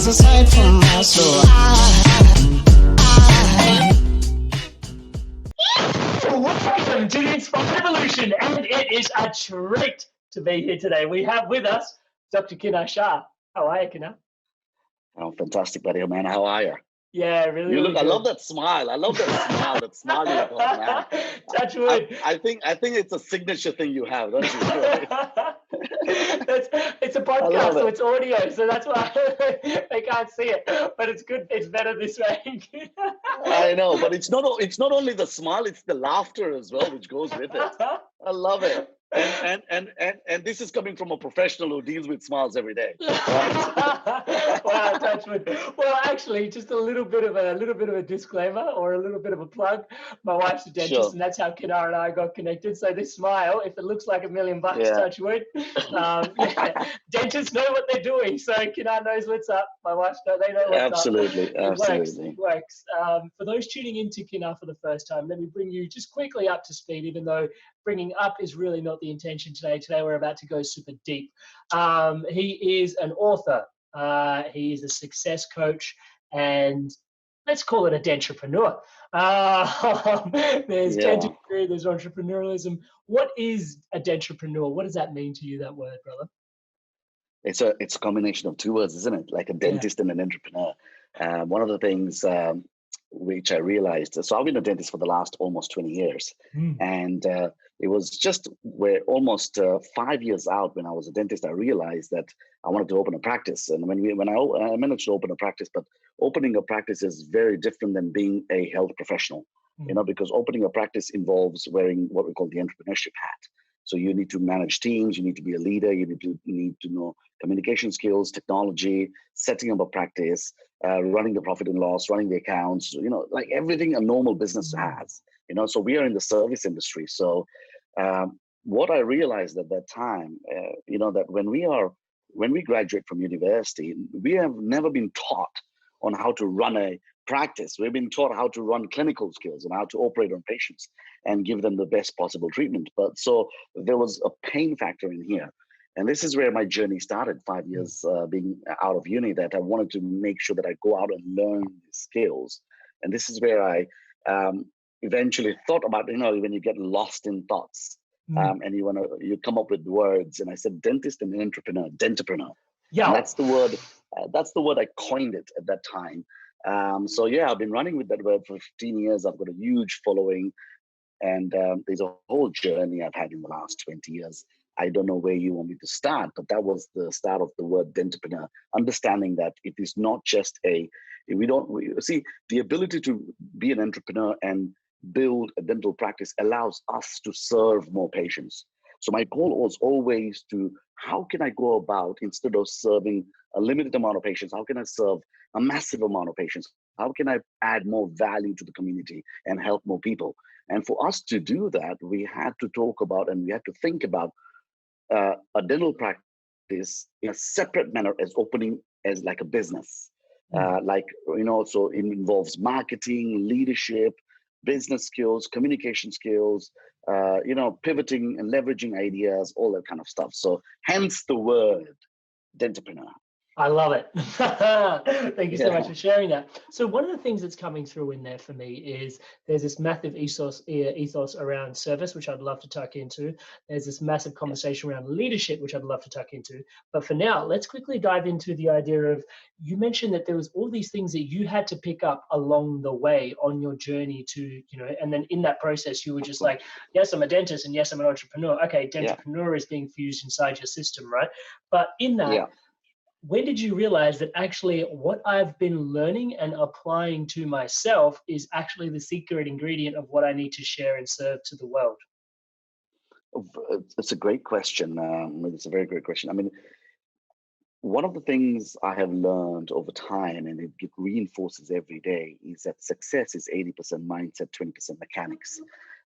aside from us. So welcome to the Inspired Evolution, and it is a treat to be here today. We have with us Dr. Kinnar Shah. How are you, Kinnar? Oh, fantastic, buddy, man. How are you? Yeah, really. You look. Really I love that smile. I love that smile. That smile you got, man. Touch wood. I think it's a signature thing you have, don't you? It's a podcast, so it's audio, so that's why they can't see it. But it's good. It's better this way. I know, but it's not only the smile; it's the laughter as well, which goes with it. I love it. And this is coming from a professional who deals with smiles every day. Right? Wow, touch wood. Well, actually, just a little bit of a disclaimer or a little bit of a plug. My wife's a dentist, Sure. and that's how Kinnar and I got connected. So this smile, if it looks like $1 million, Yeah. touch wood. Dentists know what they're doing. So Kinnar knows what's up. My wife's they know what's Absolutely. up. Absolutely. It works. For those tuning into Kinnar for the first time, let me bring you just quickly up to speed, even though bringing up is really not the intention today. Today, we're about to go super deep. He is an author. He is a success coach, and let's call it a dentrepreneur. There's dentistry, there's entrepreneurialism. What is a dentrepreneur? What does that mean to you, that word, brother? It's a combination of two words, isn't it? Like a dentist and an entrepreneur. One of the things which I realized, so I've been a dentist for the last almost 20 years. And it was just almost 5 years out when I was a dentist, I realized that I wanted to open a practice. And when I managed to open a practice, but opening a practice is very different than being a health professional, because opening a practice involves wearing what we call the entrepreneurship hat. So you need to manage teams, you need to be a leader, you need to know communication skills, technology, setting up a practice, running the profit and loss, running the accounts, like everything a normal business has. So we are in the service industry. So what I realized at that time, that when we graduate from university, we have never been taught on how to run a practice. We've been taught how to run clinical skills and how to operate on patients and give them the best possible treatment. But so there was a pain factor in here. And this is where my journey started 5 years being out of uni, that I wanted to make sure that I go out and learn the skills. And this is where I eventually thought about, when you get lost in thoughts and you come up with words. And I said, dentist and entrepreneur, dentrepreneur. Yeah. And that's the word I coined it at that time. I've been running with that word for 15 years. I've got a huge following, and there's a whole journey I've had in the last 20 years. I don't know where you want me to start, but that was the start of the word dentrepreneur, understanding that it is not just see, the ability to be an entrepreneur and build a dental practice allows us to serve more patients. So my goal was always how can I go about, instead of serving a limited amount of patients, how can I serve a massive amount of patients? How can I add more value to the community and help more people? And for us to do that, we had to talk about and we had to think about a dental practice in a separate manner as opening as like a business. So it involves marketing, leadership, business skills, communication skills, pivoting and leveraging ideas, all that kind of stuff. So hence the word dentrepreneur. I love it. Thank you so much for sharing that. So one of the things that's coming through in there for me is there's this massive ethos around service, which I'd love to tuck into. There's this massive conversation around leadership, which I'd love to tuck into. But for now, let's quickly dive into the idea of, you mentioned that there was all these things that you had to pick up along the way on your journey to, and then in that process, you were just like, yes, I'm a dentist, and yes, I'm an entrepreneur. Okay, dentrepreneur is being fused inside your system, right? But in that, when did you realize that actually what I've been learning and applying to myself is actually the secret ingredient of what I need to share and serve to the world? It's a great question. It's a very great question. I mean, one of the things I have learned over time, and it reinforces every day, is that success is 80% mindset, 20% mechanics.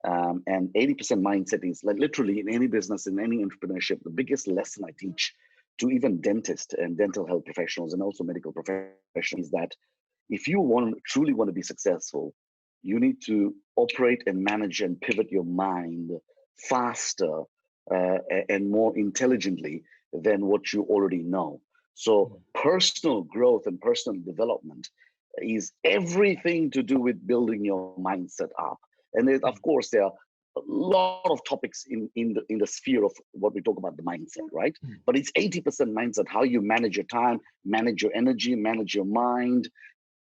And 80% mindset is like literally in any business, in any entrepreneurship, the biggest lesson I teach to even dentists and dental health professionals and also medical professionals is that if you truly want to be successful, you need to operate and manage and pivot your mind faster and more intelligently than what you already know. So personal growth and personal development is everything to do with building your mindset up. And then, of course, there are a lot of topics in the sphere of what we talk about the mindset, right? But it's 80% mindset, how you manage your time, manage your energy, manage your mind,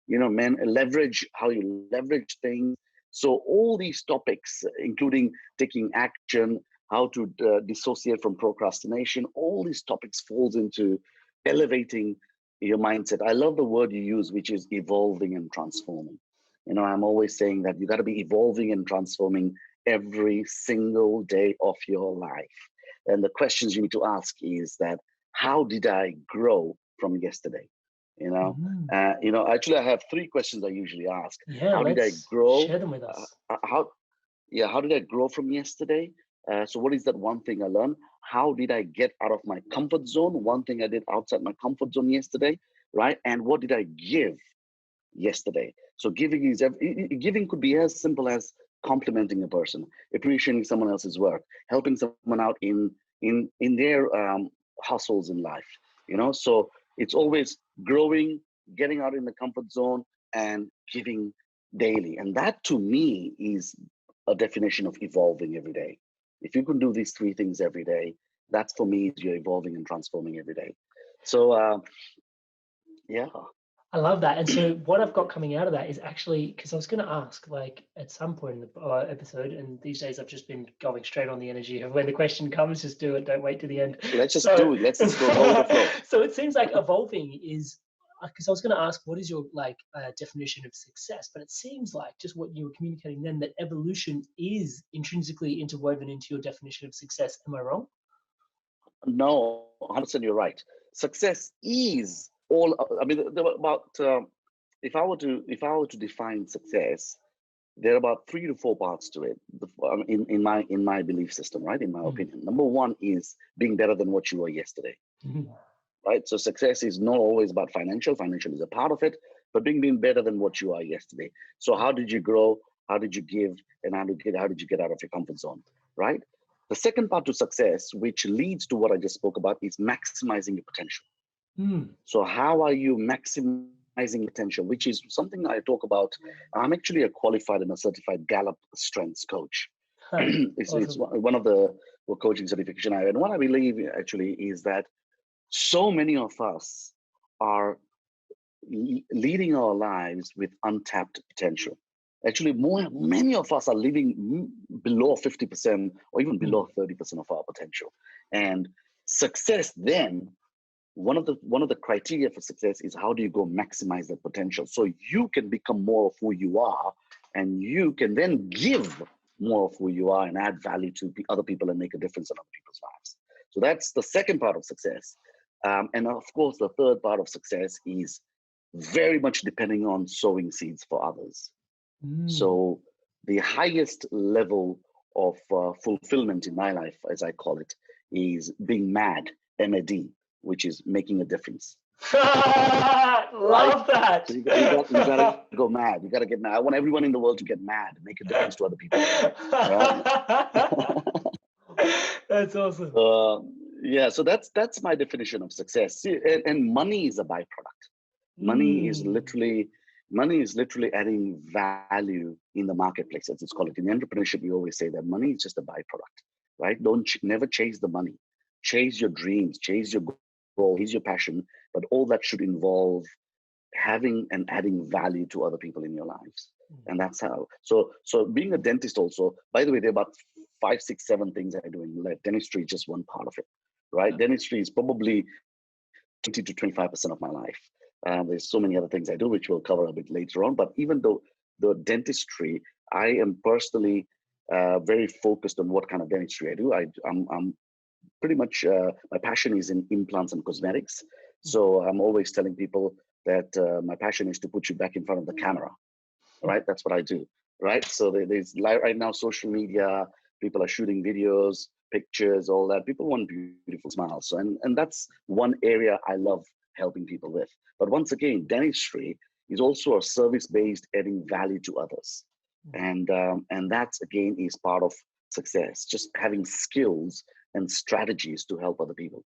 leverage, how you leverage things. So all these topics, including taking action, how to dissociate from procrastination, all these topics falls into elevating your mindset. I love the word you use, which is evolving and transforming. I'm always saying that you got to be evolving and transforming every single day of your life. And the questions you need to ask is that, how did I grow from yesterday? Actually, I have 3 questions I usually ask. Yeah, how did I grow? Share them with us. How did I grow from yesterday? So what is that one thing I learned? How did I get out of my comfort zone? One thing I did outside my comfort zone yesterday, right? And what did I give yesterday? So giving could be as simple as complimenting a person, appreciating someone else's work, helping someone out in their hustles in life. So it's always growing, getting out in the comfort zone, and giving daily. And that, to me, is a definition of evolving every day. If you can do these 3 things every day, that's, for me, you're evolving and transforming every day. So yeah. I love that. And so what I've got coming out of that is actually, because I was going to ask, like, at some point in the episode, and these days I've just been going straight on the energy of when the question comes, just do it, don't wait to the end. Let's just do it. Let's just go with the flow. So it seems like evolving is, because I was going to ask, what is your definition of success? But it seems like just what you were communicating then, that evolution is intrinsically interwoven into your definition of success. Am I wrong? No, 100% you're right. Success is all. I mean, there were about. If I were to define success, there are about 3 to 4 parts to it. In my belief system, right? In my opinion, number 1 is being better than what you were yesterday. Right. So success is not always about financial. Financial is a part of it, but being better than what you are yesterday. So how did you grow? How did you give? And how did you get out of your comfort zone? Right. The second part to success, which leads to what I just spoke about, is maximizing your potential. So how are you maximizing potential, which is something I talk about. I'm actually a qualified and a certified Gallup strengths coach. It's one of the coaching certification I have. And what I believe actually is that so many of us are leading our lives with untapped potential. Actually, many of us are living below 50% or even below 30% of our potential. And success then, one of the criteria for success is, how do you go maximize that potential so you can become more of who you are, and you can then give more of who you are and add value to other people and make a difference in other people's lives. So that's the second part of success. And of course, the third part of success is very much depending on sowing seeds for others. So the highest level of fulfillment in my life, as I call it, is being mad, M-A-D, which is making a difference. Love that. So you gotta go mad. You gotta get mad. I want everyone in the world to get mad, make a difference to other people. Right? That's awesome. So that's my definition of success. See, and money is a byproduct. Money is literally adding value in the marketplace, as it's called. In entrepreneurship, we always say that money is just a byproduct, right? Never chase the money. Chase your dreams, chase your goal, chase your passion, but all that should involve having and adding value to other people in your lives. And that's how. So being a dentist also, by the way, there are about 5, 6, 7 things I do in life. Dentistry is just one part of it, right? Dentistry is probably 20 to 25% of my life. There's so many other things I do, which we'll cover a bit later on. But even though the dentistry, I am personally very focused on what kind of dentistry I do. I'm pretty much, my passion is in implants and cosmetics. So I'm always telling people that my passion is to put you back in front of the camera, right? That's what I do, right? So there's right now, social media, people are shooting videos, pictures, all that. People want beautiful smiles. So, and that's one area I love helping people with. But once again, dentistry is also a service-based, adding value to others. And that's, again, is part of success, just having skills and strategies to help other people.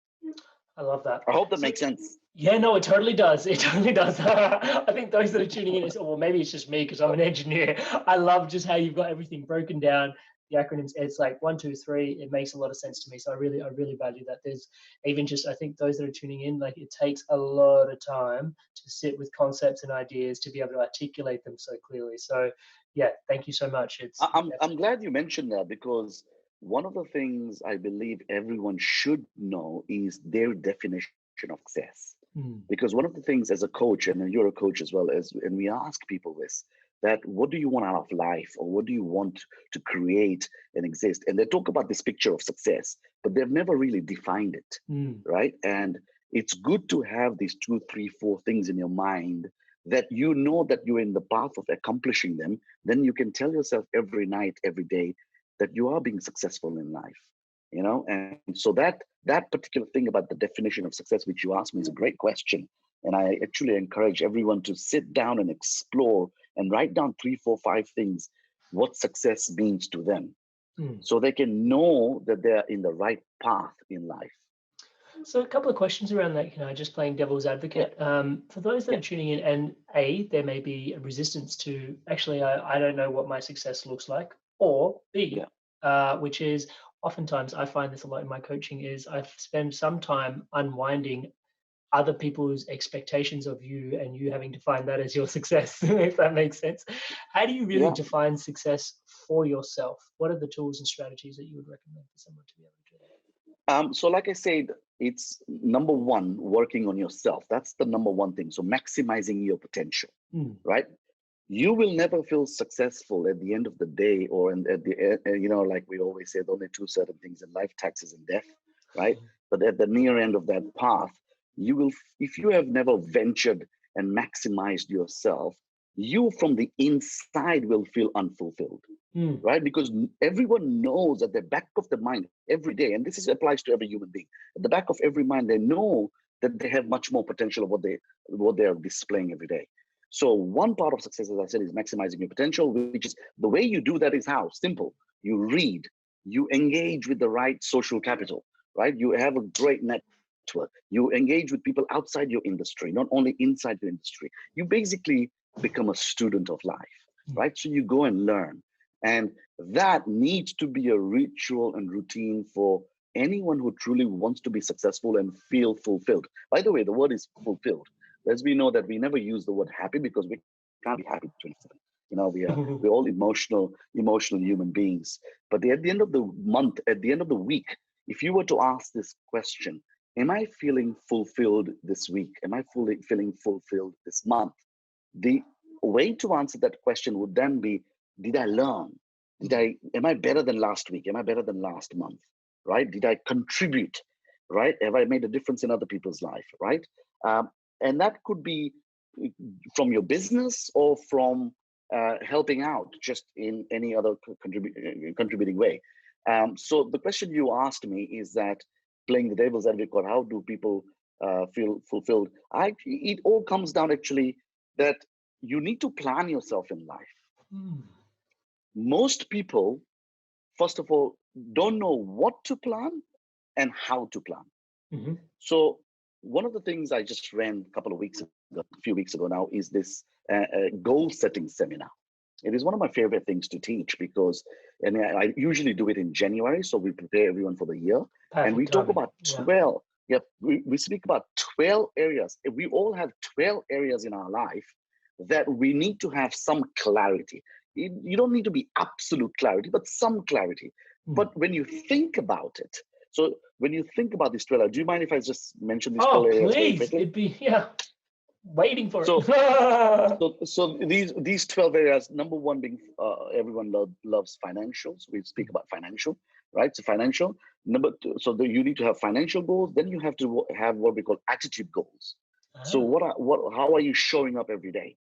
I love that. I hope that makes sense. Yeah, no, it totally does. It totally does. I think those that are tuning in is, well, maybe it's just me because I'm an engineer. I love just how you've got everything broken down. The acronyms, it's like 1, 2, 3. It makes a lot of sense to me. So I really value that. There's even just, I think those that are tuning in, like it takes a lot of time to sit with concepts and ideas to be able to articulate them so clearly. So yeah, thank you so much. It's I'm glad you mentioned that, because one of the things I believe everyone should know is their definition of success. Because one of the things as a coach, and you're a coach as well, as and we ask people this, that what do you want out of life, or what do you want to create and exist? And they talk about this picture of success, but they've never really defined it, right? And it's good to have these 2, 3, 4 things in your mind that you know that you're in the path of accomplishing them. Then you can tell yourself every night, every day, that you are being successful in life, and so that particular thing about the definition of success, which you asked me, is a great question. And I actually encourage everyone to sit down and explore and write down 3, 4, 5 things, what success means to them, so they can know that they're in the right path in life. So a couple of questions around that, just playing devil's advocate. For those that are tuning in, and there may be a resistance to, actually, I don't know what my success looks like, or B, which is oftentimes I find this a lot in my coaching, is I spend some time unwinding other people's expectations of you and you having to find that as your success, if that makes sense. How do you really define success for yourself? What are the tools and strategies that you would recommend for someone to be able to do that? So like I said, it's number one, working on yourself. That's the number one thing. So maximizing your potential, right? You will never feel successful at the end of the day, or at the like we always say, only two certain things in life: taxes and death, right? But at the near end of that path, you will, if you have never ventured and maximized yourself, you from the inside will feel unfulfilled, right? Because everyone knows at the back of the mind every day, and applies to every human being. At the back of every mind, they know that they have much more potential of what they are displaying every day. So one part of success, as I said, is maximizing your potential, which is the way you do that is how? Simple. You read, you engage with the right social capital, right? You have a great network. You engage with people outside your industry, not only inside your industry. You basically become a student of life, right? So you go and learn. And that needs to be a ritual and routine for anyone who truly wants to be successful and feel fulfilled. By the way, the word is fulfilled. As we know that we never use the word happy, because we can't be happy 24/7. We're all emotional human beings. But at the end of the month, at the end of the week, if you were to ask this question, am I feeling fulfilled this week? Am I feeling fulfilled this month? The way to answer that question would then be, did I learn? Am I better than last week? Am I better than last month? Right? Did I contribute? Right? Have I made a difference in other people's life? Right? And that could be from your business, or from helping out just in any other contributing way. So the question you asked me is that, playing the devil's advocate, how do people feel fulfilled? It all comes down actually that you need to plan yourself in life. Most people, first of all, don't know what to plan and how to plan. So one of the things I just ran a few weeks ago now, is this goal setting seminar. It is one of my favorite things to teach, because, and I usually do it in January, so we prepare everyone for the year. Perfect and we timing. talk about 12. We speak about 12 areas. We all have 12 areas in our life that we need to have some clarity. You don't need to be absolute clarity, but some clarity. But when you think about it, so when you think about these 12, do you mind if I just mention these 12 areas very quickly? It'd be, waiting for it. So these 12 areas, number one being, everyone loves financials. We speak about financial, right? So financial. Number two, so you need to have financial goals. Then you have to have what we call attitude goals. So how are you showing up every day,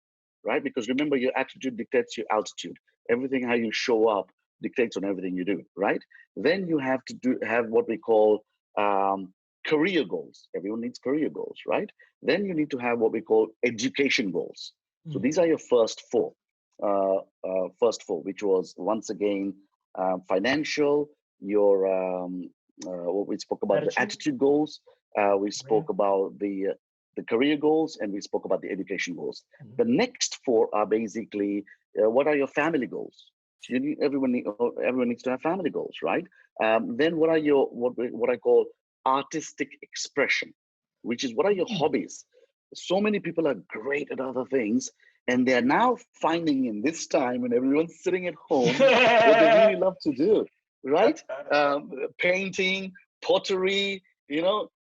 right? Because remember, your attitude dictates your altitude. Everything, how you show up, dictates on everything you do, right? Then you have to have what we call career goals. Everyone needs career goals, right? Then you need to have what we call education goals. So these are your first four, which was, once again, financial, your what we spoke about, attitude. The attitude goals. We spoke about the the career goals, and we spoke about the education goals. Mhm. The next four are basically what are your family goals? So everyone needs to have family goals, right? Then what are your what I call artistic expression, which is what are your hobbies? So many people are great at other things, and they're now finding in this time when everyone's sitting at home what they really love to do, right? Painting, pottery,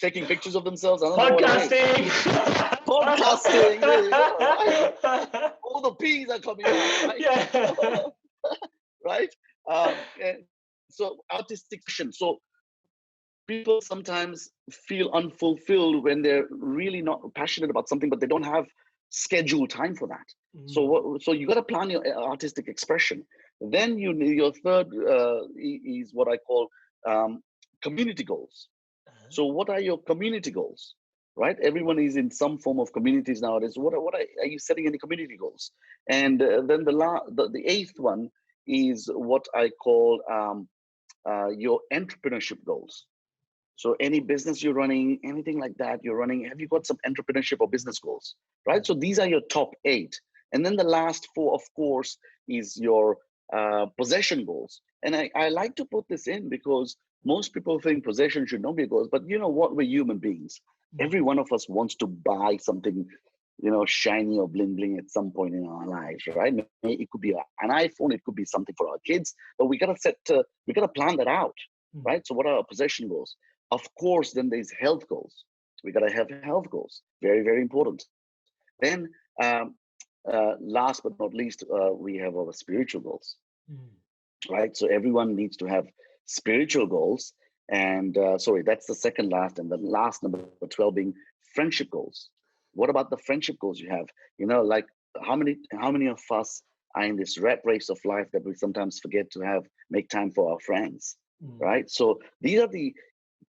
taking pictures of themselves. I don't know what it is. Podcasting. Podcasting, there you go, right? All the P's are coming out, right? Yeah. Right? And so artistic expression. So people sometimes feel unfulfilled when they're really not passionate about something, but they don't have scheduled time for that. So you got to plan your artistic expression. Then your third is what I call community goals. So what are your community goals? Right? Everyone is in some form of communities nowadays. What are you setting any community goals? And then the eighth one is what I call your entrepreneurship goals. So any business you're running, anything like that you're running, have you got some entrepreneurship or business goals, right? So these are your top 8. And then the last 4, of course, is your possession goals. And I like to put this in because most people think possession should not be goals, but you know what? We're human beings. Every one of us wants to buy something, shiny or bling bling at some point in our lives, right? It could be an iPhone, it could be something for our kids, but we gotta plan that out, right? So what are our possession goals? Of course, then there's health goals. We got to have health goals. Very, very important. Then, last but not least, we have our spiritual goals, right? So everyone needs to have spiritual goals. And sorry, that's the second last. And the last, number 12, being friendship goals. What about the friendship goals you have? Like how many of us are in this rat race of life that we sometimes forget to make time for our friends, right? So these are the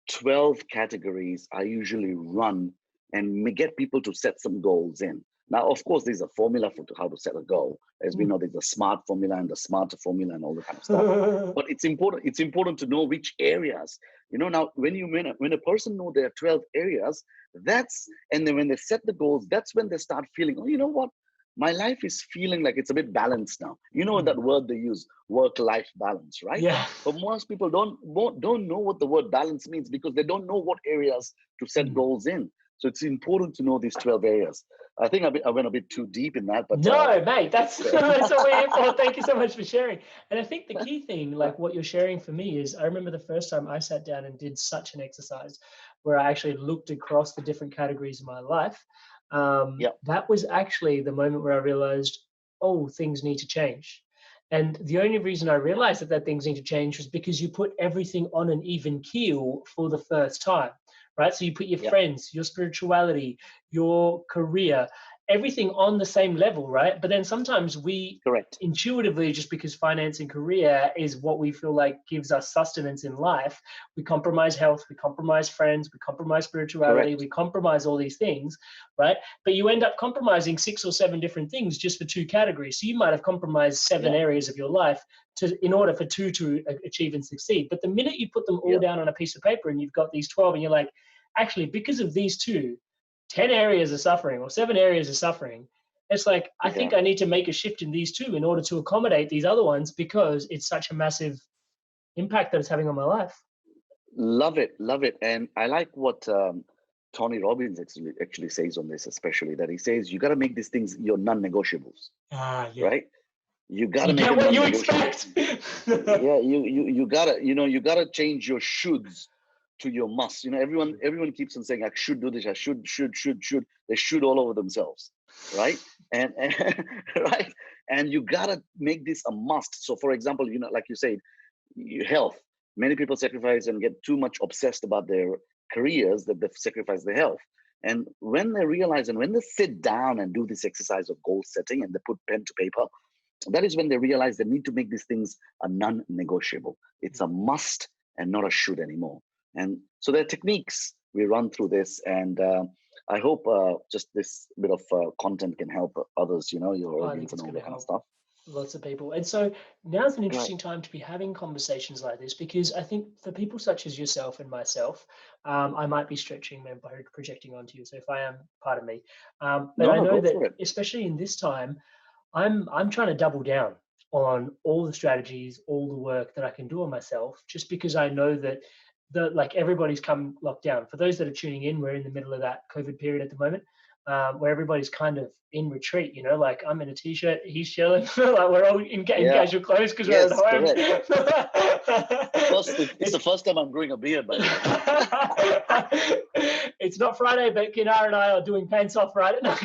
12 categories I usually run and get people to set some goals in. Now, of course, there's a formula for how to set a goal. As we know, there's a SMART formula and the SMARTer formula and all that kind of stuff. But it's important to know which areas. Now when a person knows there are 12 areas, and then when they set the goals, that's when they start feeling, oh, you know what? My life is feeling like it's a bit balanced now. That word they use, work-life balance, right? Yeah. But most people don't know what the word balance means because they don't know what areas to set goals in. So it's important to know these 12 areas. I think I went a bit too deep in that, but no, mate, that's what we're here for. Thank you so much for sharing. And I think the key thing, like what you're sharing for me, is I remember the first time I sat down and did such an exercise where I actually looked across the different categories of my life. That was actually the moment where I realized, oh, things need to change. And the only reason I realized that things need to change was because you put everything on an even keel for the first time, right? So you put your friends, your spirituality, your career, everything on the same level, right? But then sometimes we intuitively, just because finance and career is what we feel like gives us sustenance in life, we compromise health, we compromise friends, we compromise spirituality, we compromise all these things, right? But you end up compromising 6 or 7 different things just for 2 categories. So you might have compromised 7 areas of your life in order for 2 to achieve and succeed. But the minute you put them all down on a piece of paper and you've got these 12 and you're like, actually, because of these 2, 10 areas of suffering or 7 areas of suffering, it's like, I think I need to make a shift in these 2 in order to accommodate these other ones because it's such a massive impact that it's having on my life. Love it. And I like what Tony Robbins actually says on this, especially that he says, you got to make these things your non-negotiables, right? You got to make them non-negotiable. You gotta change your shoulds to your must. Everyone keeps on saying I should do this, I should. They should all over themselves, right? And right, and you gotta make this a must. So for example, like you said, health. Many people sacrifice and get too much obsessed about their careers that they sacrifice their health. And when they realize and when they sit down and do this exercise of goal setting and they put pen to paper, that is when they realize they need to make these things a non-negotiable. It's a must and not a should anymore. And so there are techniques we run through this, and I hope just this bit of content can help others, your audience and all that kind of stuff. Lots of people. And so now's an Right. interesting time to be having conversations like this, because I think for people such as yourself and myself, I might be stretching and projecting onto you. So if I am, pardon me. But No, I no, know go that for it. especially in this time, I'm trying to double down on all the strategies, all the work that I can do on myself, just because I know that like everybody's come locked down. For those that are tuning in, we're in the middle of that COVID period at the moment, where everybody's kind of in retreat. You know, like I'm in a t-shirt, he's chilling, like we're all in Yeah. casual clothes because we're at Yes, home. correct. It's the first time I'm growing a beard, by the way. It's not Friday, but Kinnar and I are doing pants off Friday. No,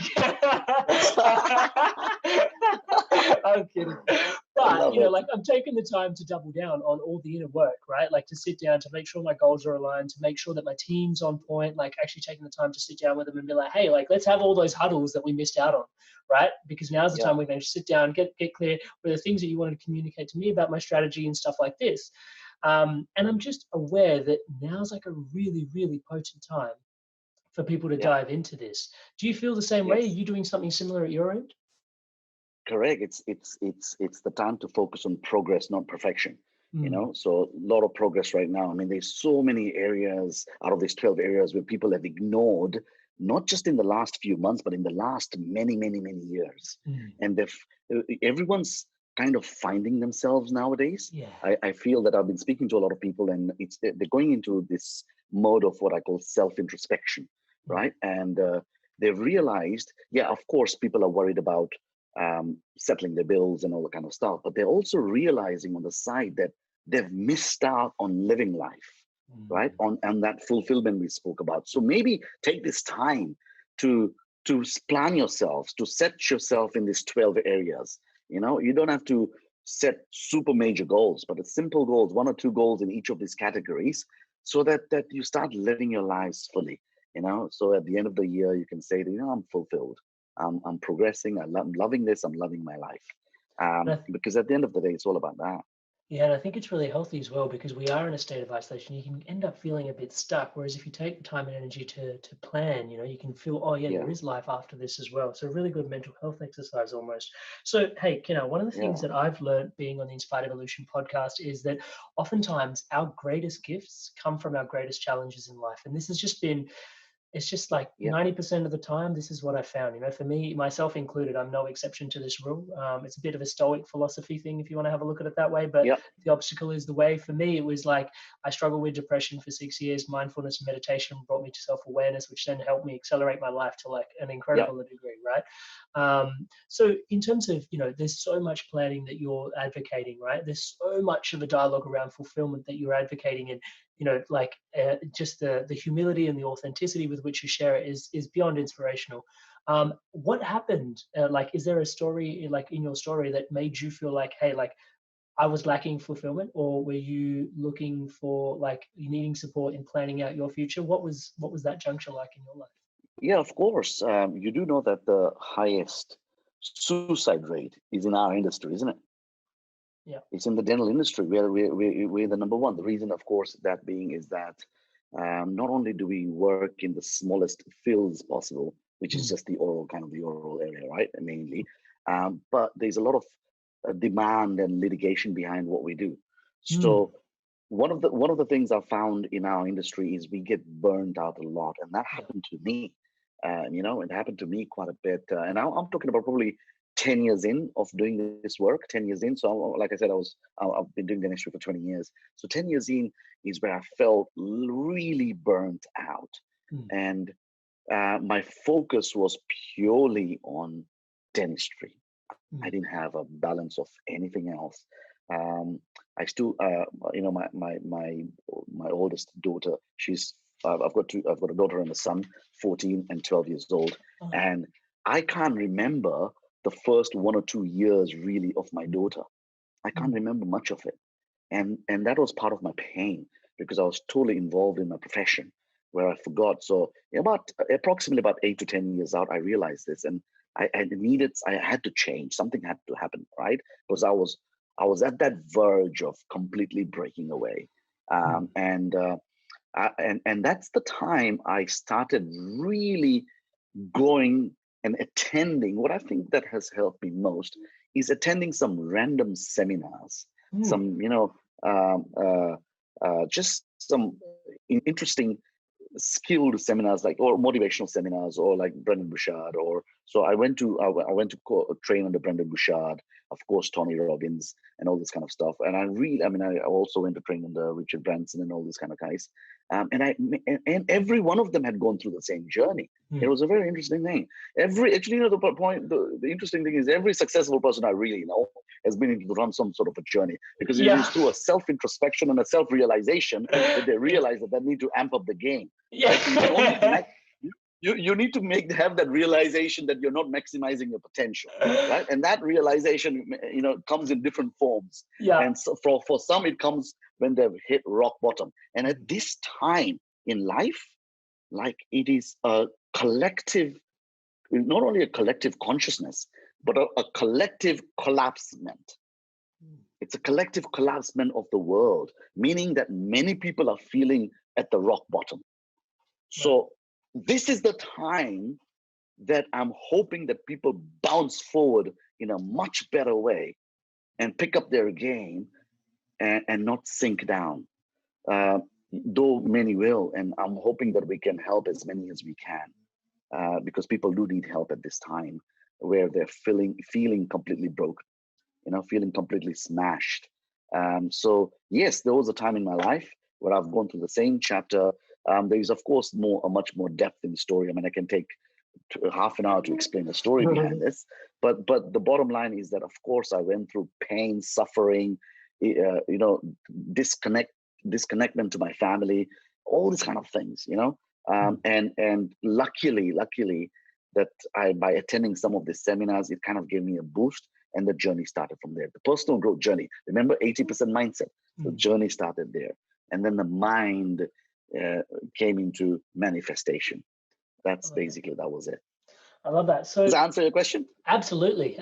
I'm kidding. I But love you know, it. like I'm taking the time to double down on all the inner work, right? Like to sit down to make sure my goals are aligned, to make sure that my team's on point, like actually taking the time to sit down with them and be like, hey, like let's have all those huddles that we missed out on, right? Because now's the Yeah, time we're going to sit down, get clear with the things that you wanted to communicate to me about my strategy and stuff like this. And I'm just aware that now's like a really, really potent time for people to yeah, dive into this. Do you feel the same way? Are yes. you doing something similar at your end? Correct. It's the time to focus on progress, not perfection. Mm, So a lot of progress right now. I mean, there's so many areas out of these 12 areas where people have ignored, not just in the last few months, but in the last many, many, many years. mm, And everyone's kind of finding themselves nowadays. yeah. I feel that I've been speaking to a lot of people, and they're going into this mode of what I call self-introspection, Mm, right? And they've realized, yeah, of course, people are worried about settling their bills and all that kind of stuff. But they're also realizing on the side that they've missed out on living life, right? mm, On that fulfillment we spoke about. So maybe take this time to plan yourselves, to set yourself in these 12 areas. You don't have to set super major goals, but it's simple goals, one or two goals in each of these categories, so that you start living your lives fully. So at the end of the year, you can say, I'm fulfilled. I'm progressing. I'm loving this. I'm loving my life. and Because at the end of the day, it's all about that. yeah, and I think it's really healthy as well, because we are in a state of isolation. You can end up feeling a bit stuck. Whereas if you take the time and energy to plan, you can feel, oh yeah, Yeah, there is life after this as well. So really good mental health exercise almost. So hey, Kenna, one of the things yeah, that I've learned being on the Inspired Evolution podcast is that oftentimes our greatest gifts come from our greatest challenges in life. And this has just been it's just like yeah, 90% of the time, this is what I found. For me, myself included, I'm no exception to this rule. It's a bit of a stoic philosophy thing, if you want to have a look at it that way. But yeah, the obstacle is the way. For me, it was like I struggled with depression for 6 years. Mindfulness and meditation brought me to self-awareness, which then helped me accelerate my life to like an yeah. incredible degree, right? So in terms of, there's so much planning that you're advocating, right? There's so much of a dialogue around fulfillment that you're advocating, and like just the humility and the authenticity with which you share it is beyond inspirational. What happened? Like, is there a story like in your story that made you feel like, hey, like I was lacking fulfillment, or were you looking for like you needing support in planning out your future? What was that juncture like in your life? Yeah, of course. You do know that the highest suicide rate is in our industry, isn't it? Yeah. It's in the dental industry where we're the number one. The reason, of course, that being is that not only do we work in the smallest fields possible, which is Mm, just the oral kind of the oral area, right, mainly, but there's a lot of demand and litigation behind what we do. mm, So one of the things I found in our industry is we get burned out a lot, and that yeah. happened to me. It happened to me quite a bit, and I'm talking about probably 10 years in of doing this work. 10 years in, so like I said, I've been doing the industry for 20 years. So 10 years in is where I felt really burnt out, Mm, and my focus was purely on dentistry. I mm, didn't have a balance of anything else. Um, I still, my oldest daughter. I've got a daughter and a son, 14 and 12 years old, oh, and I can't remember the first 1 or 2 years really of my daughter. I can't mm, remember much of it, and that was part of my pain because I was totally involved in my profession where I forgot. So about approximately about 8 to 10 years out, I realized this, and I had to change. Something had to happen, right? Because I was at that verge of completely breaking away, mm, and that's the time I started really going and attending. What I think that has helped me most is attending some random seminars, some, just some interesting skilled seminars, like, or motivational seminars, or like Brendan Bouchard, or so I went to train under Brendan Bouchard, of course Tony Robbins, and all this kind of stuff. And I also went to train under Richard Branson and all these kind of guys. And every one of them had gone through the same journey. It was a very interesting thing. The interesting thing is, every successful person I really know has been able to run some sort of a journey, because it is through a self-introspection and a self-realization that they realize that they need to amp up the game. Right? You need to have that realization that you're not maximizing your potential, right? And that realization, comes in different forms. And so for some, it comes when they've hit rock bottom. And at this time in life, like, it is a collective, not only a collective consciousness, but a collective collapsement. It's a collective collapsement of the world, meaning that many people are feeling at the rock bottom. So this is the time that I'm hoping that people bounce forward in a much better way and pick up their game and not sink down. Though many will, and I'm hoping that we can help as many as we can, because people do need help at this time where they're feeling completely broken, feeling completely smashed. So yes, there was a time in my life where I've gone through the same chapter. There is, of course, a much more depth in the story. I mean, I can take half an hour to explain the story behind this, but the bottom line is that, of course, I went through pain, suffering, disconnectment to my family, all these kind of things, and luckily that by attending some of the seminars, it kind of gave me a boost, and the journey started from there. The personal growth journey. Remember, 80% mindset. The journey started there, and then the mind came into manifestation. That was it. I love that. So does that answer your question? Absolutely.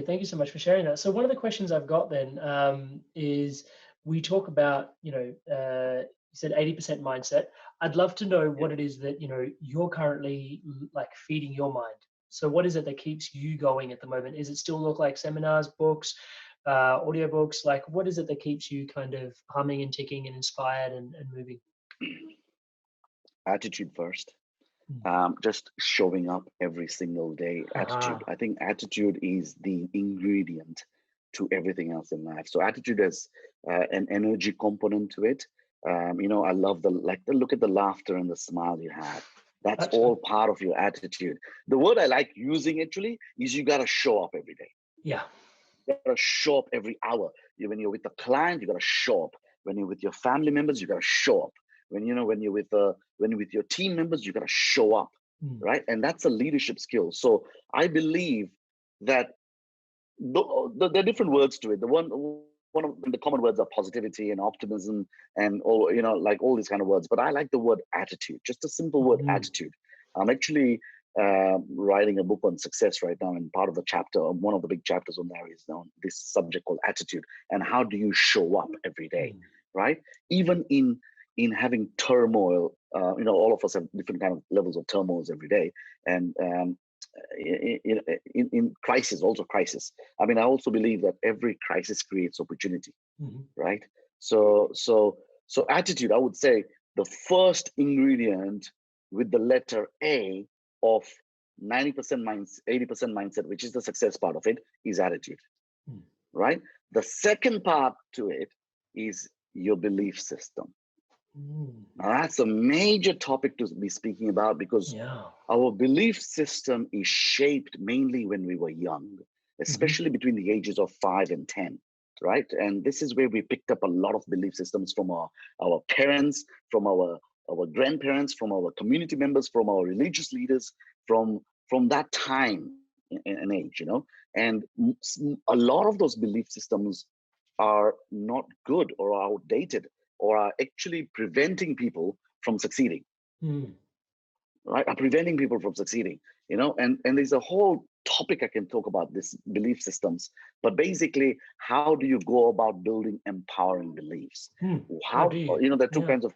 Thank you so much for sharing that. So one of the questions I've got then is, we talk about, you said 80% mindset. I'd love to know what it is that, you're currently like feeding your mind. So what is it that keeps you going at the moment? Is it still look like seminars, books, audiobooks? Like, what is it that keeps you kind of humming and ticking and inspired and moving? Attitude first. Just showing up every single day. Attitude. I think attitude is the ingredient to everything else in life. So attitude has an energy component to it. I love the look at the laughter and the smile you have. That's all part of your attitude. The word I like using actually is, you got to show up every day. Yeah. You got to show up every hour. When you're with the client, you got to show up. When you're with your family members, you got to show up. When you're with your team members, you got to show up, right? And that's a leadership skill. So I believe that there are different words to it. One of the common words are positivity and optimism and all, like all these kind of words. But I like the word attitude, just a simple word, attitude. I'm actually writing a book on success right now, and part of the chapter, one of the big chapters on there, is on this subject called attitude, and how do you show up every day, right? Even in having turmoil, all of us have different kind of levels of turmoils every day, and in crisis, also crisis. I mean, I also believe that every crisis creates opportunity, right? So attitude, I would say, the first ingredient with the letter A of 90% mindset, 80% mindset, which is the success part of it, is attitude, right? The second part to it is your belief system. Now, that's a major topic to be speaking about, because our belief system is shaped mainly when we were young, especially between the ages of 5 and 10, right? And this is where we picked up a lot of belief systems from our parents, from our grandparents, from our community members, from our religious leaders, from that time and age, and a lot of those belief systems are not good or are outdated, or are actually preventing people from succeeding, right? Are preventing people from succeeding, and there's a whole topic I can talk about, this belief systems, but basically, how do you go about building empowering beliefs? How do you, there are two kinds of,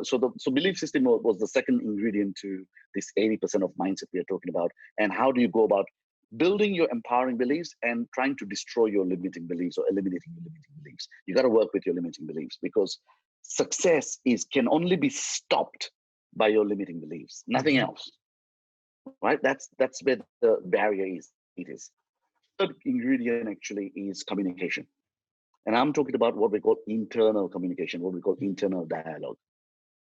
so belief system was the second ingredient to this 80% of mindset we are talking about. And how do you go about building your empowering beliefs and trying to destroy your limiting beliefs or eliminating your limiting beliefs. You got to work with your limiting beliefs, because success can only be stopped by your limiting beliefs, nothing else. Right? That's where the barrier is. It is. Third ingredient actually is communication. And I'm talking about what we call internal communication, what we call internal dialogue.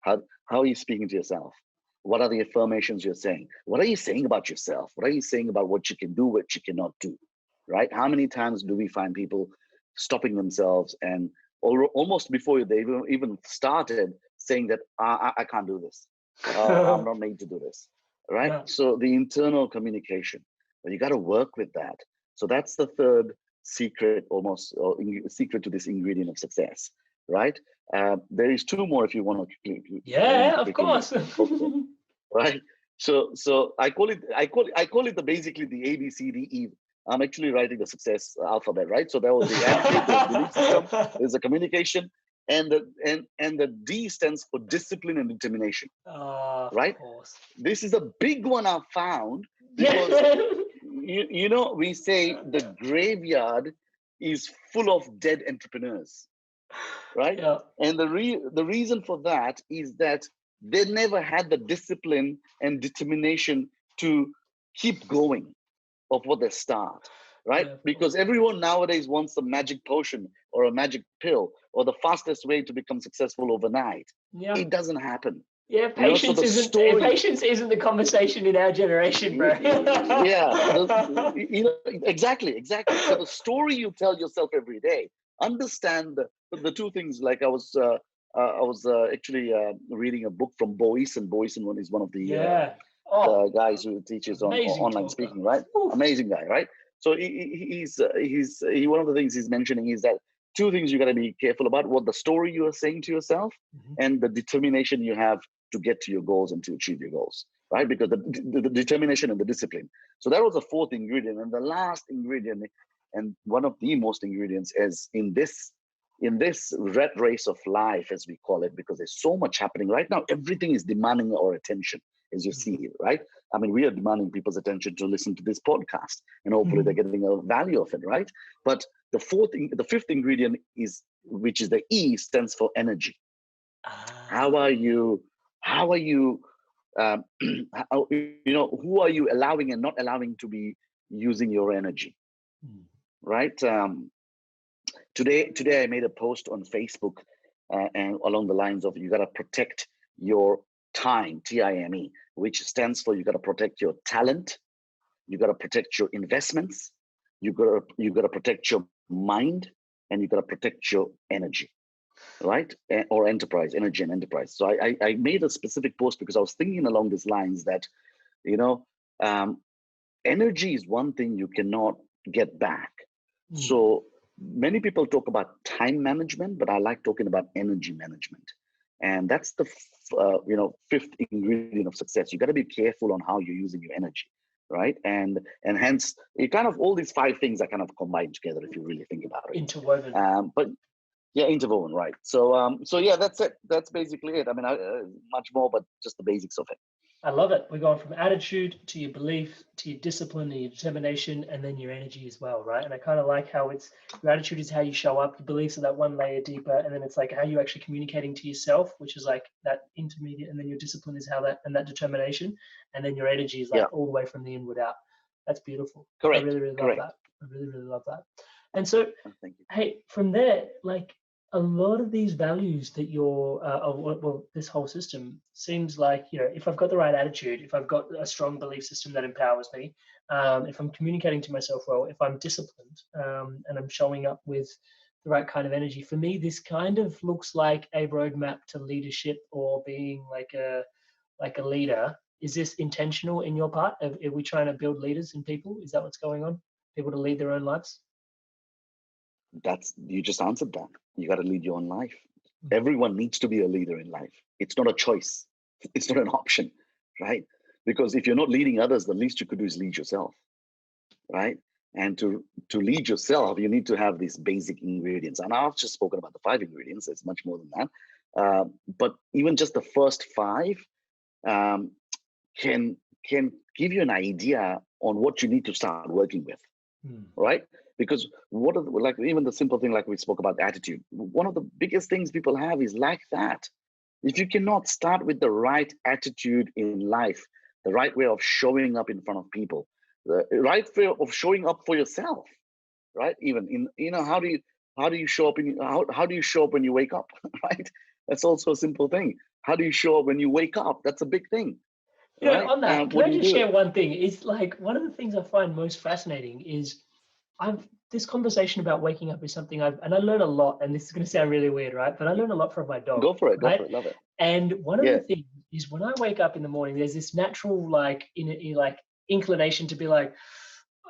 How are you speaking to yourself? What are the affirmations you're saying? What are you saying about yourself? What are you saying about what you can do, what you cannot do? Right? How many times do we find people stopping themselves and almost before they even started saying that I can't do this. I'm not made to do this. Right? Yeah. So the internal communication, you got to work with that. So that's the third secret, almost, or secret to this ingredient of success. Right? There is two more if you want to. Yeah, of course. Right. So I call it basically the A, B, C, D, E. I'm actually writing the success alphabet, right? So there was the attitude, there's belief system, there's the communication, and the D stands for discipline and determination. Right? This is a big one I've found, because we say the graveyard is full of dead entrepreneurs. Right? Yeah. And the reason for that is that they never had the discipline and determination to keep going of what they start, right? Yeah, because everyone nowadays wants a magic potion or a magic pill or the fastest way to become successful overnight. Yeah. It doesn't happen. Yeah, patience isn't the conversation in our generation, bro. Yeah, exactly. So the story you tell yourself every day. Understand the two things. Like I was actually reading a book from Boyce, and Boyce is one of the guys who teaches on online speaking, right? Oof. Amazing guy, right? So he's one of the things he's mentioning is that two things you got to be careful about: what the story you are saying to yourself, and the determination you have to get to your goals and to achieve your goals, right? Because the determination and the discipline. So that was the fourth ingredient, and the last ingredient, and one of the most ingredients, is in this rat race of life, as we call it, because there's so much happening right now. Everything is demanding our attention, as you see, right? I mean, we are demanding people's attention to listen to this podcast, and hopefully they're getting a value of it, right? But the fifth ingredient which is the E, stands for energy. How are you? Who are you allowing and not allowing to be using your energy, right? Today I made a post on Facebook, and along the lines of, you got to protect your time, TIME, which stands for, you got to protect your talent, you got to protect your investments, you got to protect your mind, and you got to protect your energy, right? Or enterprise, energy and enterprise. So I made a specific post because I was thinking along these lines that, energy is one thing you cannot get back. So many people talk about time management, but I like talking about energy management. And that's the fifth ingredient of success. You got to be careful on how you're using your energy, right? And hence, it kind of, all these five things are kind of combined together if you really think about it. Interwoven. But yeah, interwoven, right? So yeah, that's it. That's basically it. I mean, much more, but just the basics of it. I love it. We're going from attitude to your belief, to your discipline, and your determination, and then your energy as well, right? And I kind of like how your attitude is how you show up, your beliefs are that one layer deeper, and then it's like how you're actually communicating to yourself, which is like that intermediate, and then your discipline is how that determination, and then your energy is like all the way from the inward out. That's beautiful. Correct. I really, really love that. I really, really love that. And so, hey, from there, like, a lot of these values that this whole system seems like, if I've got the right attitude, if I've got a strong belief system that empowers me, if I'm communicating to myself well, if I'm disciplined, and I'm showing up with the right kind of energy, for me, this kind of looks like a roadmap to leadership, or being like a leader. Is this intentional in your part? Are we trying to build leaders in people? Is that what's going on? People to lead their own lives? You just answered that. You got to lead your own life. Everyone needs to be a leader in life. It's not a choice. It's not an option, right? Because if you're not leading others, the least you could do is lead yourself, right? And to lead yourself, you need to have these basic ingredients. And I've just spoken about the 5 ingredients. It's much more than that. But even just the first 5 can give you an idea on what you need to start working with, right? Because what are like even the simple thing like we spoke about attitude. One of the biggest things people have is like that. If you cannot start with the right attitude in life, the right way of showing up in front of people, the right way of showing up for yourself, right? Even in how do you show up how do you show up when you wake up, right? That's also a simple thing. How do you show up when you wake up? That's a big thing, right? On that, can What I do you just do? share one thing? It's like one of the things I find most fascinating is this conversation about waking up is something and I learn a lot, and this is going to sound really weird, right? But I learn a lot from my dog, Go for it. Go for right? it. Love it. And one of Yeah. the things is when I wake up in the morning, there's this natural like like inclination to be like,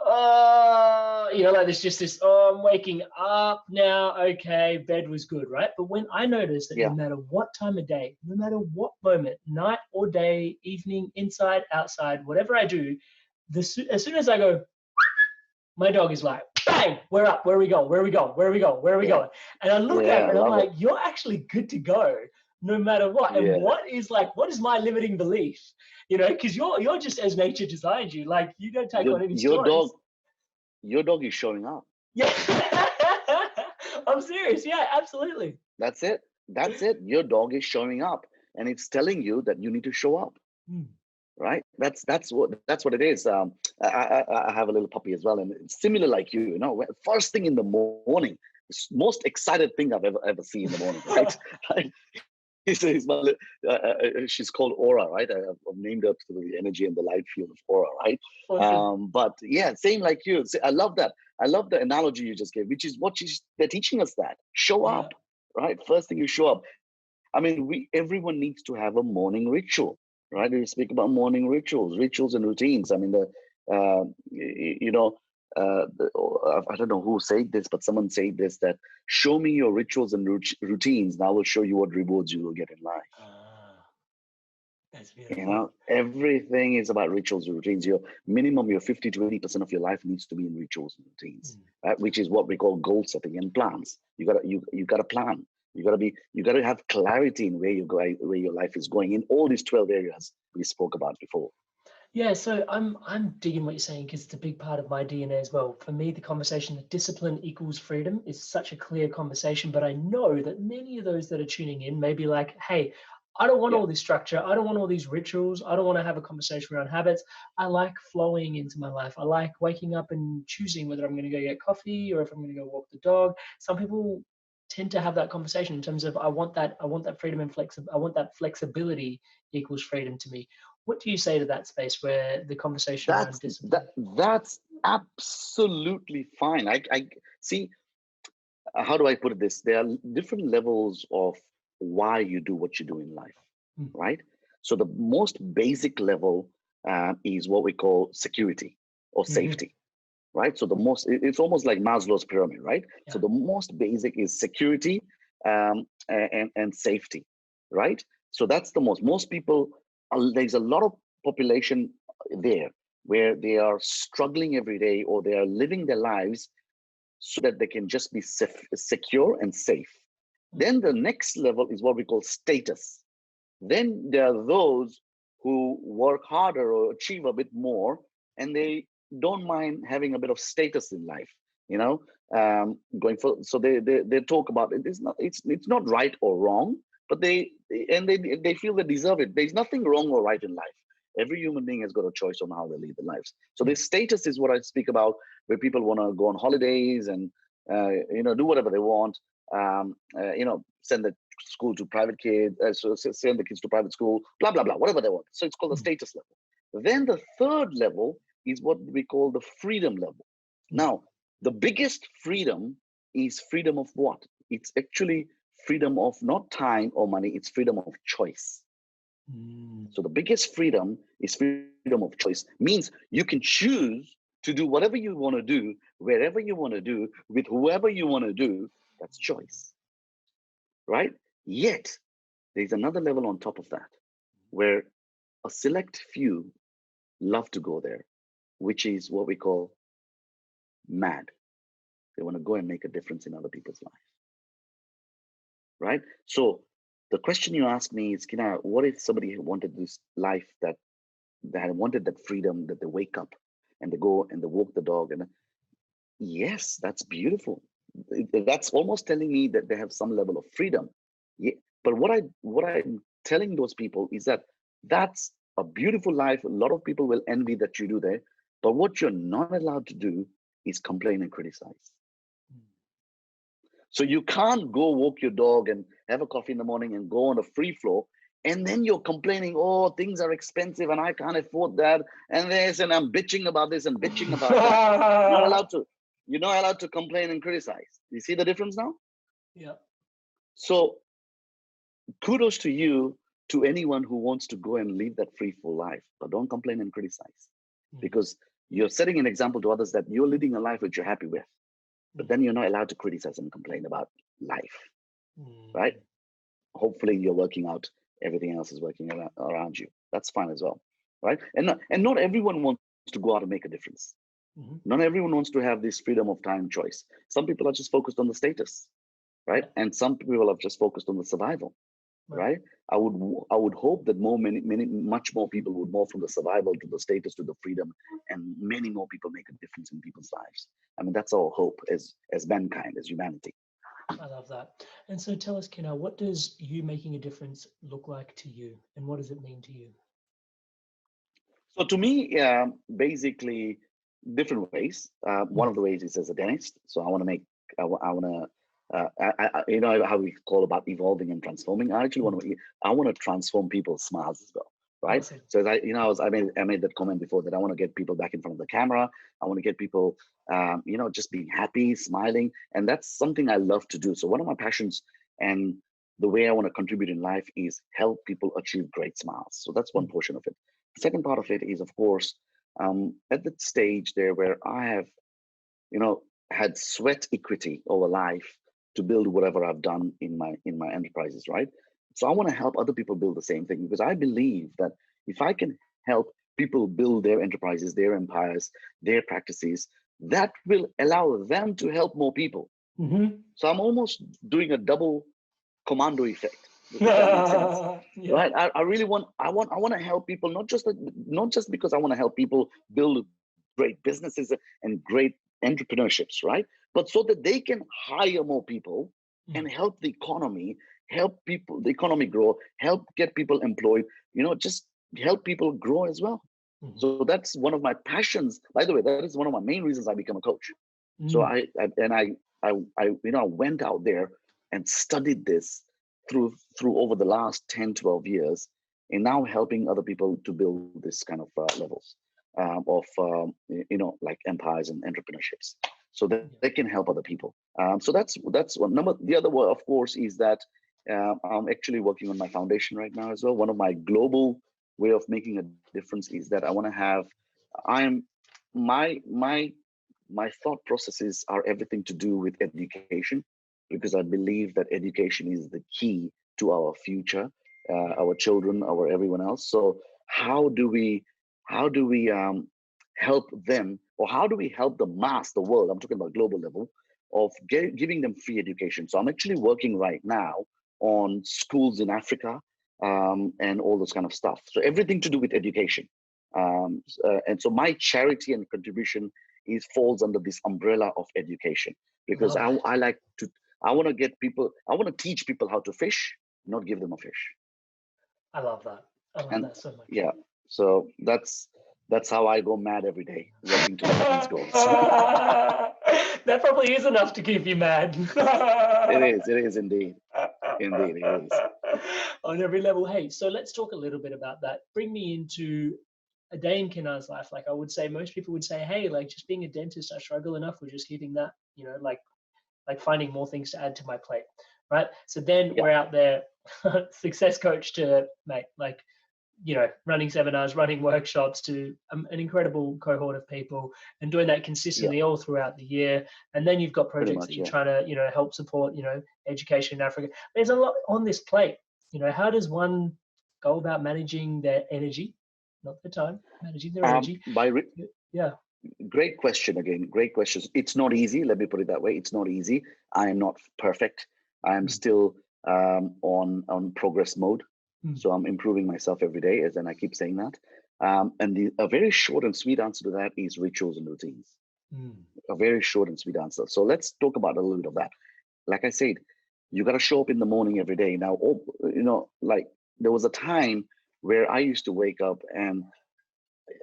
like there's just this, I'm waking up now. Okay, bed was good, right? But when I notice that no Yeah. matter what time of day, no matter what moment, night or day, evening, inside, outside, whatever I do, as soon as I go, my dog is like, bang, we're up. Where are we going? Where are we going? Where are we going? Where are we going? And I look at Yeah. her and I'm Love like, it. you're actually good to go no matter what. And Yeah. what is my limiting belief? Because you're just as nature designed you. Like you don't take on any Your stories. dog is showing up. Yeah. I'm serious. Yeah, absolutely. That's it. That's it. Your dog is showing up, and it's telling you that you need to show up. Right. That's what it is. I have a little puppy as well, and it's similar like you. First thing in the morning, most excited thing I've ever seen in the morning. Right. She's called Aura, right? I've named her to the energy and the light field of Aura, right? Awesome. But yeah, same like you. I love that. I love the analogy you just gave, which is what they're teaching us that show up, right? First thing you show up. I mean, everyone needs to have a morning ritual, right? We speak about morning rituals and routines. I mean, I don't know who said this, but someone said this, that show me your rituals and routines, and I will show you what rewards you will get in life. That's beautiful. Everything is about rituals and routines. Your 50 to 80% of your life needs to be in rituals and routines, right? Which is what we call goal setting and plans. You gotta plan. You gotta have clarity in where your life is going in all these 12 areas we spoke about before. Yeah, so I'm digging what you're saying because it's a big part of my DNA as well. For me, the conversation that discipline equals freedom is such a clear conversation, but I know that many of those that are tuning in may be like, hey, I don't want all this structure. I don't want all these rituals. I don't want to have a conversation around habits. I like flowing into my life. I like waking up and choosing whether I'm going to go get coffee or if I'm going to go walk the dog. Some people tend to have that conversation in terms of I want that freedom and I want that flexibility equals freedom to me. What do you say to that space where the conversation around discipline? That's absolutely fine. I see. How do I put this? There are different levels of why you do what you do in life, right? So the most basic level is what we call security or safety, right? So it's almost like Maslow's pyramid, right? Yeah. So the most basic is security and safety, right? So that's most people, there's a lot of population there where they are struggling every day, or they are living their lives so that they can just be secure and safe. Then the next level is what we call status. Then there are those who work harder or achieve a bit more, and they don't mind having a bit of status in life, going for. So they talk about it. It's not right or wrong, but they feel they deserve it. There's nothing wrong or right in life. Every human being has got a choice on how they live their lives. So this status is what I speak about, where people want to go on holidays and do whatever they want. Send the school to private kids, so send the kids to private school, blah blah blah, whatever they want. So it's called the status level. Then the third level is what we call the freedom level. Now, the biggest freedom is freedom of what? It's actually freedom of not time or money. It's freedom of choice. So the biggest freedom is freedom of choice. Means you can choose to do whatever you want to do, wherever you want to do, with whoever you want to do. That's choice, right? Yet there's another level on top of that, where a select few love to go there, which is what we call mad. They want to go and make a difference in other people's lives, right? So the question you asked me is, Kinnar, what if somebody wanted this life that wanted that freedom, that they wake up and they go and they walk the dog. And yes, that's beautiful. That's almost telling me that they have some level of freedom. Yeah. But what I'm telling those people is that that's a beautiful life. A lot of people will envy that you do there. But what you're not allowed to do is complain and criticize. So you can't go walk your dog and have a coffee in the morning and go on a free flow, and then you're complaining, oh, things are expensive and I can't afford that, and this, and I'm bitching about this and bitching about that. You're not allowed to. You're not allowed to complain and criticize. You see the difference now? Yeah. So kudos to you, to anyone who wants to go and live that free flow life, but don't complain and criticize, because you're setting an example to others that you're living a life which you're happy with. But then you're not allowed to criticize and complain about life, right? Hopefully you're working out, everything else is working around you. That's fine as well, right? And not everyone wants to go out and make a difference. Not everyone wants to have this freedom of time choice. Some people are just focused on the status, right? And some people are just focused on the survival, right? I would hope that much more people would move from the survival to the status to the freedom, and many more people make a difference in people's lives. I mean, that's our hope as mankind, as humanity. I love that. And so tell us, Kinnar, what does you making a difference look like to you, and what does it mean to you? So to me, basically different ways. One of the ways is as a dentist. So I want to you know how we call about evolving and transforming. I actually want to transform people's smiles as well, right? Awesome. So I made that comment before, that I want to get people back in front of the camera. I want to get people, just being happy, smiling, and that's something I love to do. So one of my passions and the way I want to contribute in life is help people achieve great smiles. So that's one portion of it. The second part of it is, of course, at that stage there where I have, had sweat equity over life to build whatever I've done in my enterprises, right? So I want to help other people build the same thing, because I believe that if I can help people build their enterprises, their empires, their practices, that will allow them to help more people. So I'm almost doing a double commando effect, if that makes sense. Yeah. Right? I really want to help people, not just because I want to help people build great businesses and great entrepreneurships, right? But so that they can hire more people and help the economy grow, help get people employed, just help people grow as well. So that's one of my passions. By the way, that is one of my main reasons I became a coach. So I went out there and studied this through over the last 10, 12 years, and now helping other people to build this kind of levels of like empires and entrepreneurships, so that they can help other people. So that's one number. The other one, of course, is that I'm actually working on my foundation right now as well. One of my global way of making a difference is that I want to have, my thought processes are everything to do with education, because I believe that education is the key to our future, our children, our everyone else. So how do we help them, or how do we help the mass, the world? I'm talking about global level, of giving them free education. So I'm actually working right now on schools in Africa, and all this kind of stuff. So everything to do with education. And so my charity and contribution falls under this umbrella of education, because I want to teach people how to fish, not give them a fish. I love that. I love that so much. Yeah. So that's how I go mad every day, working towards these goals. That probably is enough to keep you mad. It is indeed. Indeed, it is. On every level. Hey, so let's talk a little bit about that. Bring me into a day in Kinnar's life. Like I would say, most people would say, hey, like just being a dentist, I struggle enough with just keeping that, like finding more things to add to my plate, right? So then we're out there, success coach to mate, like, running seminars, running workshops to an incredible cohort of people, and doing that consistently all throughout the year. And then you've got projects that you're trying to, help support, education in Africa. There's a lot on this plate. How does one go about managing their energy, not their time, managing their energy? Great question again. Great questions. It's not easy. Let me put it that way. It's not easy. I am not perfect. I am still on progress mode. So I'm improving myself every day, and I keep saying that. And a very short and sweet answer to that is rituals and routines. A very short and sweet answer. So let's talk about a little bit of that. Like I said, you got to show up in the morning every day. Now, like there was a time where I used to wake up and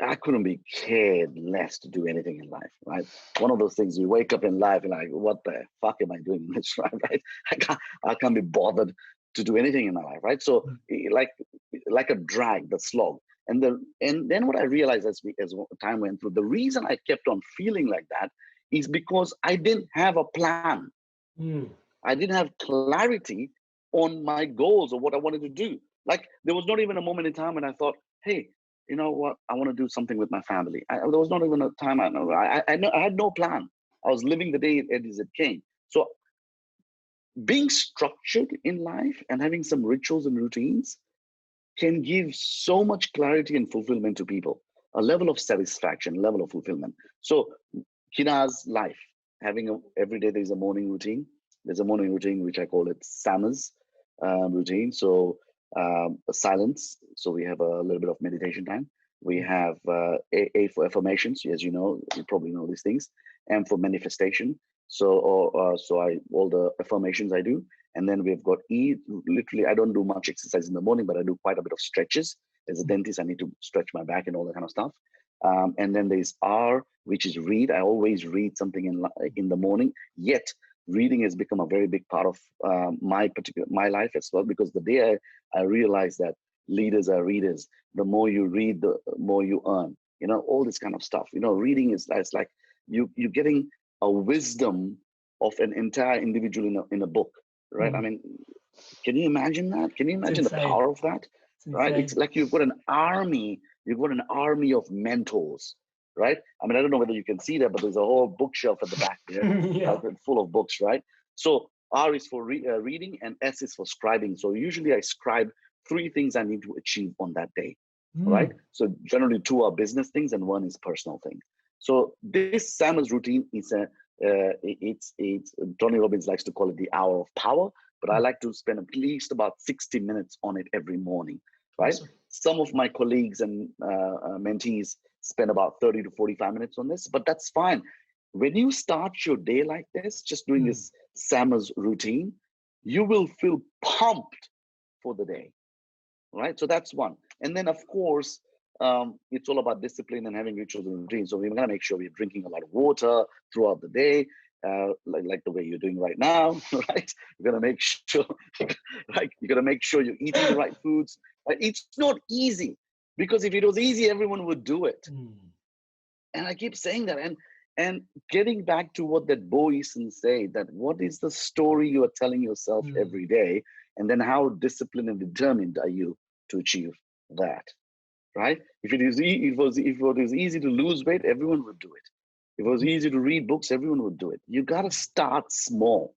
I couldn't be cared less to do anything in life, right? One of those things you wake up in life and like, what the fuck am I doing in this, right? I can't be bothered to do anything in my life, right? So like a drag, the slog. And then what I realized as time went through, the reason I kept on feeling like that is because I didn't have a plan. I didn't have clarity on my goals or what I wanted to do. Like there was not even a moment in time when I thought, hey, you know what? I want to do something with my family. There was not even a time I know. I had no plan. I was living the day as it came. So being structured in life and having some rituals and routines can give so much clarity and fulfillment to people, a level of satisfaction, level of fulfillment. So Kinnar's life, every day there's a morning routine. There's a morning routine, which I call it Sam's routine. So silence. So we have a little bit of meditation time. We have A for affirmations, as you know, you probably know these things. M for manifestation. So all the affirmations I do. And then we've got E. Literally, I don't do much exercise in the morning, but I do quite a bit of stretches. As a dentist, I need to stretch my back and all that kind of stuff. And then there's R, which is read. I always read something in the morning. Yet reading has become a very big part of my life as well, because the day I realized that leaders are readers. The more you read, the more you earn. All this kind of stuff. Reading is like you're getting a wisdom of an entire individual in a book, right? I mean, can you imagine that? Can you imagine the power of that? Right? It's like you've got an army. You've got an army of mentors, right? I mean, I don't know whether you can see that, but there's a whole bookshelf at the back there, full of books, right? So R is for reading and S is for scribing. So usually I scribe 3 things I need to achieve on that day, right? So generally 2 are business things and 1 is personal thing. So this Sam's routine is it's Tony Robbins likes to call it the hour of power, but I like to spend at least about 60 minutes on it every morning, right? Awesome. Some of my colleagues and mentees spend about 30 to 45 minutes on this, but that's fine. When you start your day like this, just doing this Sam's routine, you will feel pumped for the day, right? So that's one. And then, of course, it's all about discipline and having rituals and routines. So we're going to make sure we're drinking a lot of water throughout the day, like the way you're doing right now, right? You're going to make sure, like, you're going to make sure you're eating the right foods. Right? It's not easy, because if it was easy, everyone would do it. And I keep saying that. And getting back to what that Bo Eason said, that what is the story you are telling yourself every day, and then how disciplined and determined are you to achieve that, right? If it was easy to lose weight, everyone would do it. If it was easy to read books, everyone would do it. You got to start small.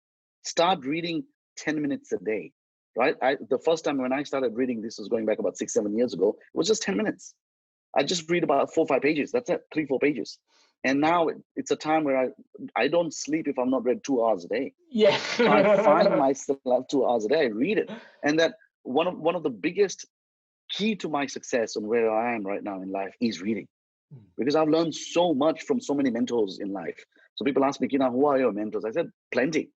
Start reading 10 minutes a day, right? The first time when I started reading, this was going back about 6-7 years ago, it was just 10 minutes. I just read about 4 or 5 pages. That's it, 3-4 pages. And now it's a time where I don't sleep if I'm not read 2 hours a day. Yeah. I find myself 2 hours a day. I read it. And that one of the biggest key to my success and where I am right now in life is reading. Because I've learned so much from so many mentors in life. So people ask me, Kinnar, who are your mentors? I said, plenty.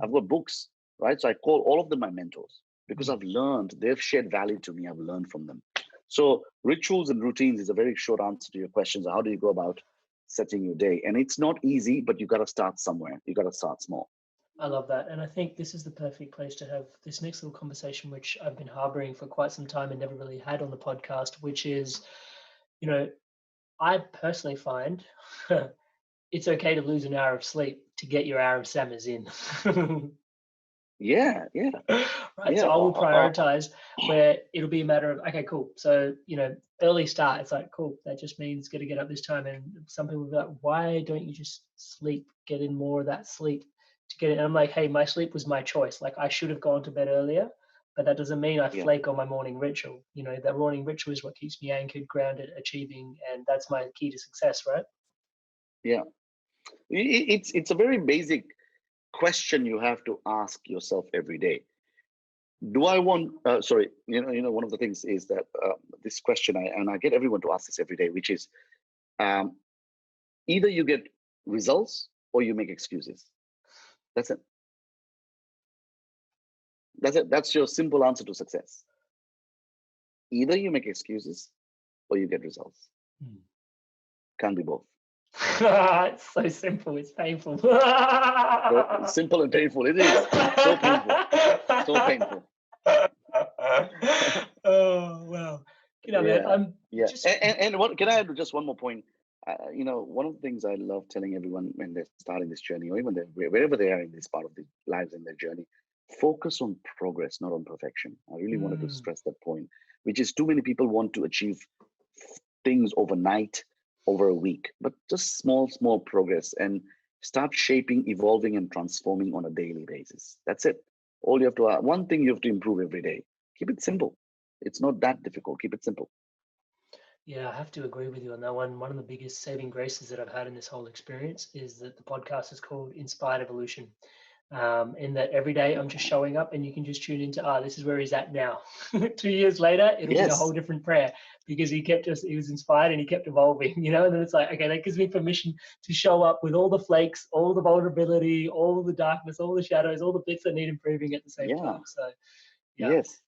I've got books, right? So I call all of them my mentors, because I've learned, they've shared value to me. I've learned from them. So rituals and routines is a very short answer to your questions. How do you go about setting your day? And it's not easy, but you got to start somewhere. You got to start small. I love that. And I think this is the perfect place to have this next little conversation, which I've been harboring for quite some time and never really had on the podcast, which is, I personally find it's okay to lose an hour of sleep to get your hour of Sam's in. Yeah. Right. So I will prioritize where it'll be a matter of, okay, cool. So, early start, it's like, cool, that just means got to get up this time. And some people will be like, why don't you just sleep, get in more of that sleep to get it? And I'm like, hey, my sleep was my choice. Like I should have gone to bed earlier, but that doesn't mean I flake on my morning ritual. That morning ritual is what keeps me anchored, grounded, achieving. And that's my key to success, right? Yeah. It's a very basic question you have to ask yourself every day. do I want? Sorry, one of the things is that this question, I get everyone to ask this every day, which is either you get results or you make excuses. That's it. That's it. That's your simple answer to success. Either you make excuses or you get results. Can't be both. It's so simple. It's painful. Simple and painful. It is so painful. So painful. Oh wow! Man, and what can I add just one more point? One of the things I love telling everyone when they're starting this journey, or even wherever they are in this part of their lives and their journey, focus on progress, not on perfection. I really wanted to stress that point, which is too many people want to achieve things overnight, over a week, but just small progress, and start shaping, evolving, and transforming on a daily basis. That's it. All you have to, one thing you have to improve every day. Keep it simple. It's not that difficult. Keep it simple. Yeah, I have to agree with you on that one. One of the biggest saving graces that I've had in this whole experience is that the podcast is called Inspired Evolution. In that every day I'm just showing up, and you can just tune into, this is where he's at now. 2 years later, it'll be a whole different prayer, because he was inspired and he kept evolving, and then it's like, okay, that gives me permission to show up with all the flakes, all the vulnerability, all the darkness, all the shadows, all the bits that need improving at the same time. So yes.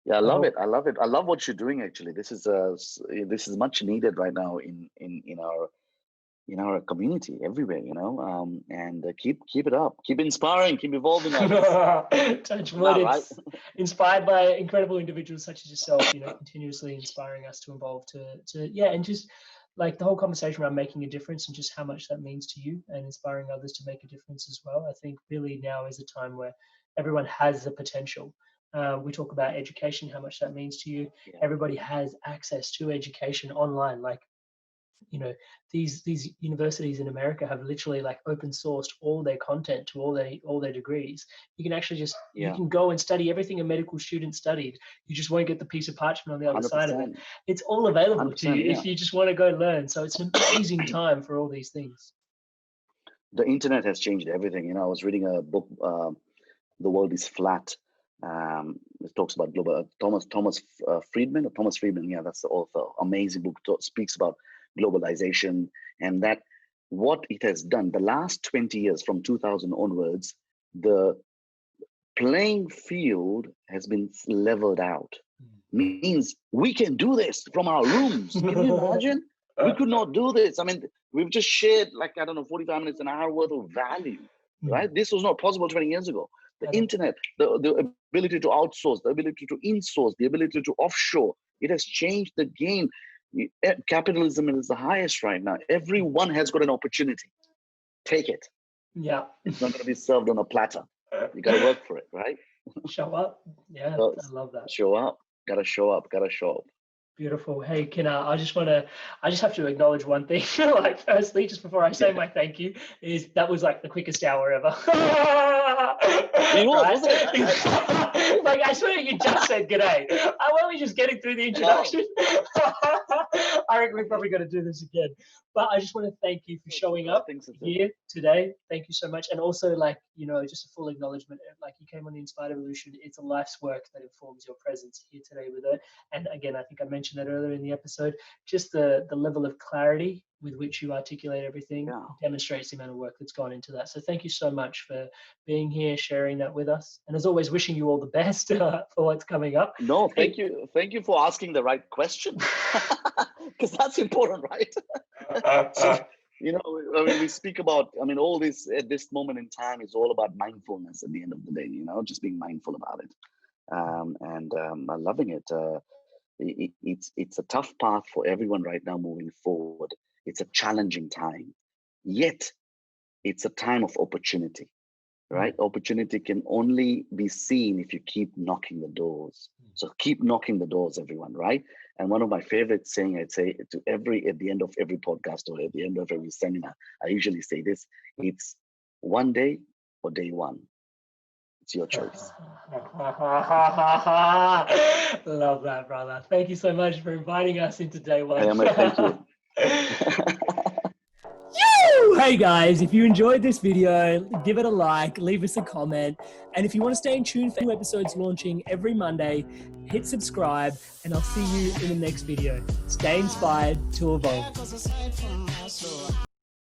Yeah, I love it. I love it. I love what you're doing. Actually, this is much needed right now in our community everywhere. And keep it up. Keep inspiring. Keep evolving. Touch wood. It's inspired by incredible individuals such as yourself. Continuously inspiring us to evolve and just like the whole conversation around making a difference and just how much that means to you, and inspiring others to make a difference as well. I think really now is a time where everyone has the potential. We talk about education, how much that means to you. Yeah. Everybody has access to education online. Like, these universities in America have literally like open sourced all their content to all their degrees. You can actually just you can go and study everything a medical student studied. You just won't get the piece of parchment on the other 100%. Side of it. It's all available to you if you just want to go learn. So it's an amazing time for all these things. The internet has changed everything. I was reading a book, The World is Flat. It talks about global Thomas Friedman. Yeah, that's the author. Amazing book. Speaks about globalization, and that what it has done the last 20 years from 2000 onwards, the playing field has been leveled out. Means we can do this from our rooms. Can you imagine? We could not do this. I mean, we've just shared 45 minutes, an hour worth of value, right? This was not possible 20 years ago. The internet, the ability to outsource, the ability to insource, the ability to offshore, it has changed the game. Capitalism is the highest right now. Everyone has got an opportunity. Take it. Yeah. It's not going to be served on a platter. You got to work for it, right? Show up. Yeah, so, I love that. Show up. Got to show up. Beautiful. Hey, Kinnar, I just have to acknowledge one thing. Firstly, just before I say my thank you, is that was like the quickest hour ever. Wasn't it? I swear you just said g'day. Why we just getting through the introduction? I reckon we're probably going to do this again. But I just want to thank you for showing up here today. Thank you so much. And also, just a full acknowledgement. You came on the Inspired Evolution. It's a life's work that informs your presence here today with it. And again, I think I mentioned that earlier in the episode. Just the level of clarity with which you articulate everything demonstrates the amount of work that's gone into that. So thank you so much for being here, sharing that with us. And as always, wishing you all the best for what's coming up. No, thank you. Thank you for asking the right question. Because that's important, right? So, we speak about, all this at this moment in time is all about mindfulness at the end of the day, just being mindful about it. And I'm loving it. It's a tough path for everyone right now moving forward. It's a challenging time, yet it's a time of opportunity, right? Opportunity can only be seen if you keep knocking the doors. So keep knocking the doors, everyone, right? And one of my favorite saying, I'd say at the end of every podcast or at the end of every seminar, I usually say this: it's one day or day one. It's your choice. Love that, brother. Thank you so much for inviting us into day one. Thank you. Hey guys, if you enjoyed this video, give it a like, leave us a comment. And if you want to stay in tune for new episodes launching every Monday, hit subscribe and I'll see you in the next video. Stay inspired to evolve.